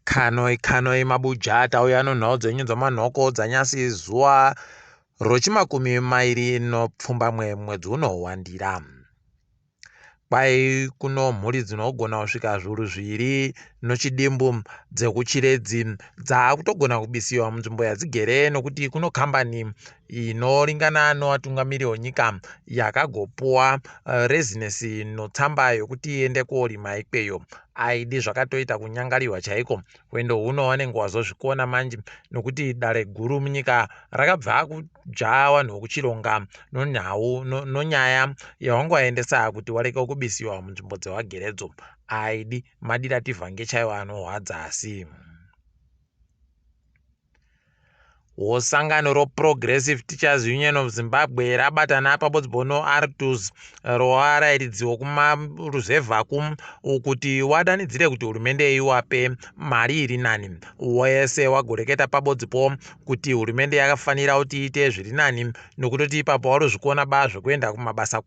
kanoi mabuja tauya nonhau dzenyu dzamanhoko dzanyasi zuva rochimakumi mairi nopfumba mwedzi uno waNdira. Kwai kuno mhuri dzinogona kusvika zviuru zviri nochidimbu dzekuchiredzi dzakutogona kubisiwa munzvimbo yadzigere nokuti kuno kambani inoringana nowatungamiri wenyika yakagopuwa rezinesi notsamba yokuti iende korima ikweyo. Aidi zvakatoita kunyangariwa chaiko. Wendo huno wanenge wazozvikona manje nokuti dare guru munyika rakabva kuja vanhu vokuchironga noNhau nonyaya yawangoendesa kuti wareka kubisiwa munzvimbo dzewageredzo. Aidi madira tivhange chaiwo anorwadza asi. Sangano roProgressive Teachers Union of Zimbabwe rabatana pabodzibono artus roaraidziwo kumaruzevha kuti wadanidzire kuti hurumende iwape mari iri nani. Wese wagoreketa pabodzipo kuti hurumende yakafanira kuti iite zviri nani nokutoti ipapo waruzvikona zvekuenda kumabasa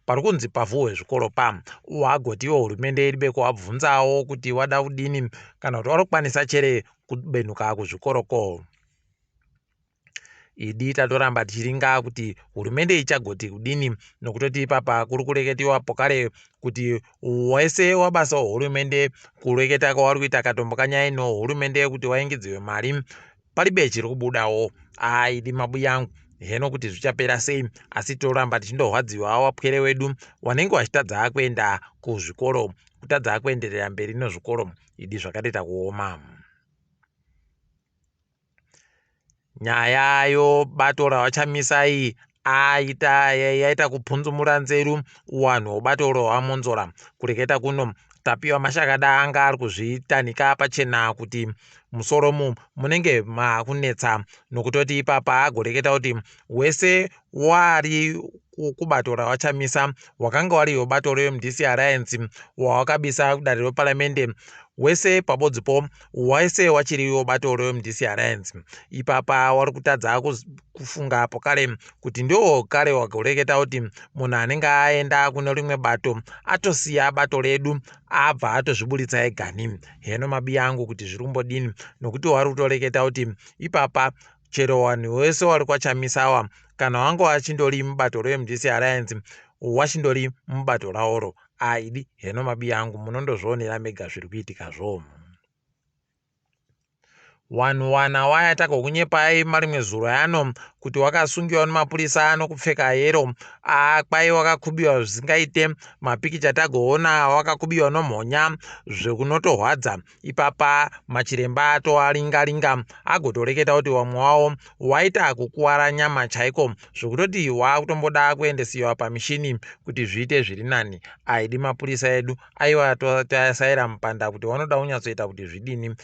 pari kunzi pavhuwe zvikoro wagoti iwo hurumende iribe kuwabvunzawo kuti wada kudini kana kuti warikwanisa chere kubenuka kuzvikoroko. Idi tatoramba tichiringa kuti hurumende ichagoti kudini nokutoti ipapa kuri kureketiwa pokare kuti wese wabasa hurumende kureketa kwawari kuita katombo kanyaya ino hurumende kuti waingidziwe mari paribe chiri kubudawo. Aidi mabuya angu heno kuti zvichapera sei asi toramba tichindohwadziwa wapwere wedu wanenge wachitadza kuenda kuzvikoro kutadza kuenderera mberi nozvikoro. Idi zvakatoita kuoma. Nyaya yobato rawachamisa yaita kupunzumura nzeru wanhu wobato rwamonzora. Kureketa kuno Tapiwa Mashakada anga ari kuzvitanika pachena kuti musoro munenge makunetsa nokutoti ipapa agoreketa kuti wese wari kubato rawachamisa wakanga wari bato reMDC wawakabisa kudare reparamende wese pabodzipo wese wachiriwo bato reMDC ipapa wari kutadza kufunga pokare kuti ndio kare wagoreketa kuti munhu anenge aenda kuno rimwe bato atosiya bato redu abva atozviburitsa egani. Heno mabiya angu kuti zviri kumbodini nokuti wari kutoreketa kuti ipapa chero wanhu wese wari kwachamisawa kana wangu wachindori mubato reMDC wachindori mubato raoro. Aidi heno mabiya angu munondozvionera mega zviri kuitikazvo. Wanhu wana wayataka kunyepai marimwe zuro yano kuti wakasungiwa nemapurisa anokupfeka yero kwai wakakubiwa zvisingaite mapikicha tagoona wakakubiwa nomhonya zvekunotohwadza. Ipapa machiremba atoaringa agotoreketa kuti wamwe wawo waita kukuwara nyama chaiko zvekutoti wakutomboda kuendesiwa pamishini kuti zviite zviri nani. Aidi mapurisa edu aiwa tasaira mupanda kuti wanoda kunyatsoita kuti zvidini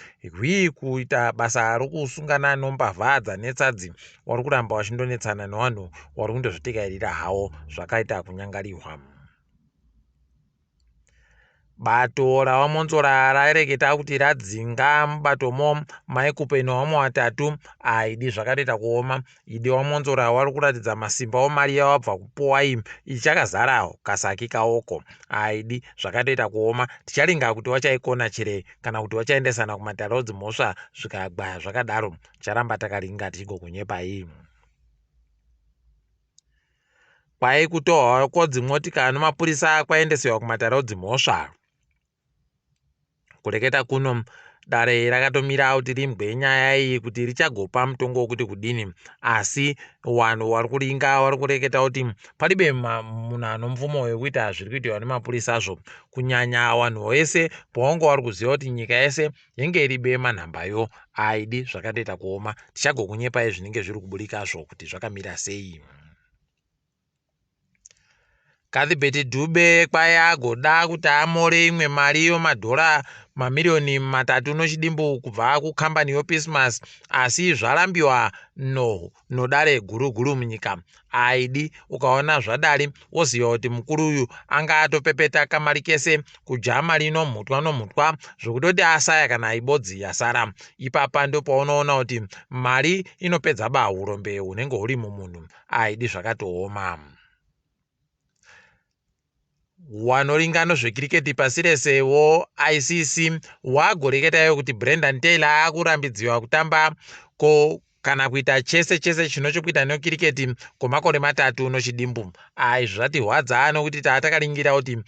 kuita basa rokusungana nombavha dzanetsadzi wari kuramba wachindonetsana nevanhu wari kundozvitikairira hawo zvakaita kunyangariwa. Bato rawamonzora rareketa kuti radzinga mubatomo maikupeni wamwe watatu. Aidi zvakatoita kuoma. Idi wamonzora wari kuratidza masimba omari yawabva kupuwa ichakazara kasaki kaoko. Aidi zvakatoita kuoma. Ticharinga kuti wachaikona chere kana kuti wachaendesana kumatare dzimhosva zvikagwaya zvakadaro ticharamba takaringa tichigokunyepai. Kwai kutohwa kodzimotika nomapurisa kwaendesiwa kumatare dzimhosva. Kureketa kuno dare rakatomira kuti rimbwe nyaya iyi kuti richagopa mutongo wekuti kudini asi wanhu wari kuringa wari kureketa kuti paribe munhu ano mvumo wekuita zviri kuitwa nemapurisazvo kunyanya wanhu wese pawangu wari kuziva kuti nyika yese yenge iribe manhambayo. Aidi zvakatoita kuoma. Tichagokunyepai zvinenge zviri kuburikazvo kuti zvakamira sei. Kathibeti Dube kwai agoda kuti amore imwe mari yomadhora mamiliyoni 3 nochidimbu kubva kukambani yoPismas asi zvarambiwa nodare guru munyika. Aidi ukaona zvadari woziva kuti mukuru uyu anga atopepeta kamari kese kujama rinomhutwa zvekutoti asaya kana ibodzi yasara. Ipapa ndo paunoona kuti mari inopedza urombe hunenge huri mumunhu. Aidi zvakatooma. wanoringano zvekiriketi pasi rese ICC wagoreketayo kuti Brendan Taylor akurambidziwa kutamba kana kuita chese chinochokuita nekiriketi kwemakore 3 nochidimbu. Izvi zvatirwadza nokuti tatakaringira kuti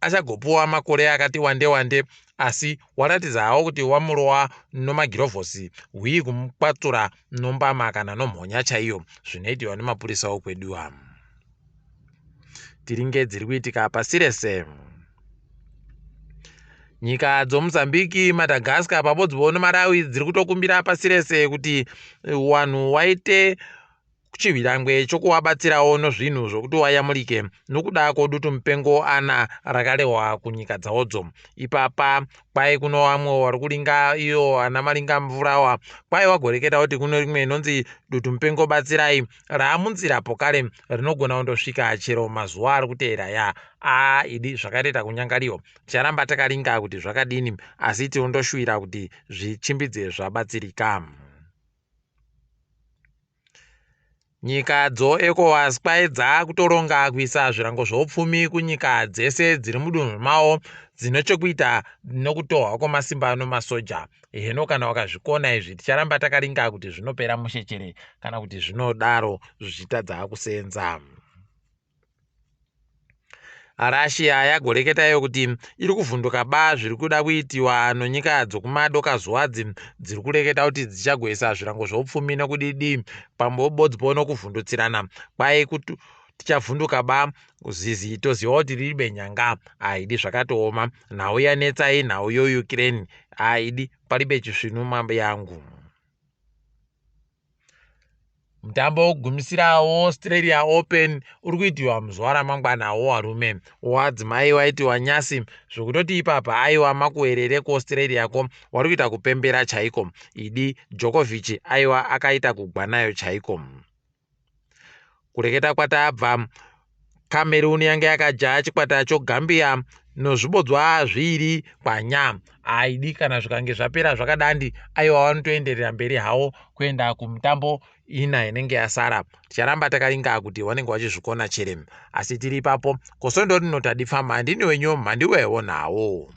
achagopuwa makore akati wande, asi waratidzawo kuti wamurova nomagirovhosi hwii kumukwatura nombama kana nomhonya chaiyo zvinoitirwa nemapurisa okwedu. Tiringe dziri kuitika pasi rese. Nyika dzoMozambique, Madagascar pamodzi noMalawi dziri kutokumbira pasi rese kuti wanhu waite chihwirangwe chokuwabatsirawo nozvinhu zvokuti wayamurike nokuda kwedutu mupengo rakarehwa kunyika dzawodzo. Ipapa kwai kuno vamwe vari kuringa iyo ana maringa mvurawa kwai wagoreketa kuti kuno rimwe inonzi dutu mupengo batsirai raamunzirapo kare rinogona kundosvika chero mazuva ari kuteera idi zvakaita kunyangariwo. Ticharamba takaringa kuti zvakadini, asi tinondoshuvira kuti zvichimbidze zvabatsirika. Nyika dzoECOWAS kwai dzakutoronga kuisa zvirango zvoupfumi kunyika dzese dziri mudunhu mavo dzinochokuita nokutorwa kwemasimba nomasoja. Hino kana wakazvikona izvi ticharamba takaringa kuti zvinopera mushechere kana kuti zvinodaro zvichitadza kusenza. Russia yagoreketayo kuti iri kuvhunduka zviri kuda kuitiwa nonyika dzokumadokazuvadzi dziri kureketa kuti dzichagoisa zvirango zvoupfumi nokudidi pambobodzpo nokuvhundutsirana kwai kuti tichavhunduka zizi toziva kuti riri benyanga. Aidi zvakatooma. Nhau yanetsai, nhau yoUkraine. Aidi paribe chisvinu mambo yangu. Mutambo wokugumisira Australia Open uri kuitiwa muzuva ramangwana warume. Wadzimai waitiwa nyasi zvokutoti ipapa aiwa makuwerere kuAustralia ko wari kuita kupembera chaiko. Idi Djokovic aiwa akaita kugwanayo chaiko. Kureketa kwatabva, Cameroon yange yakajaha chikwata choGambia nozvibodzwa 2 panya. Aidi kana zvikange zvapera zvakadandi aiwa wanotoenderera mberi hawo kuenda kumutambo inenge yasara. Ticharamba takaringa kuti wanenge wachizvikona chere, asi tiri ipapo kosondori notadifama. Ndini wenyu MHANDUWE WeNhau.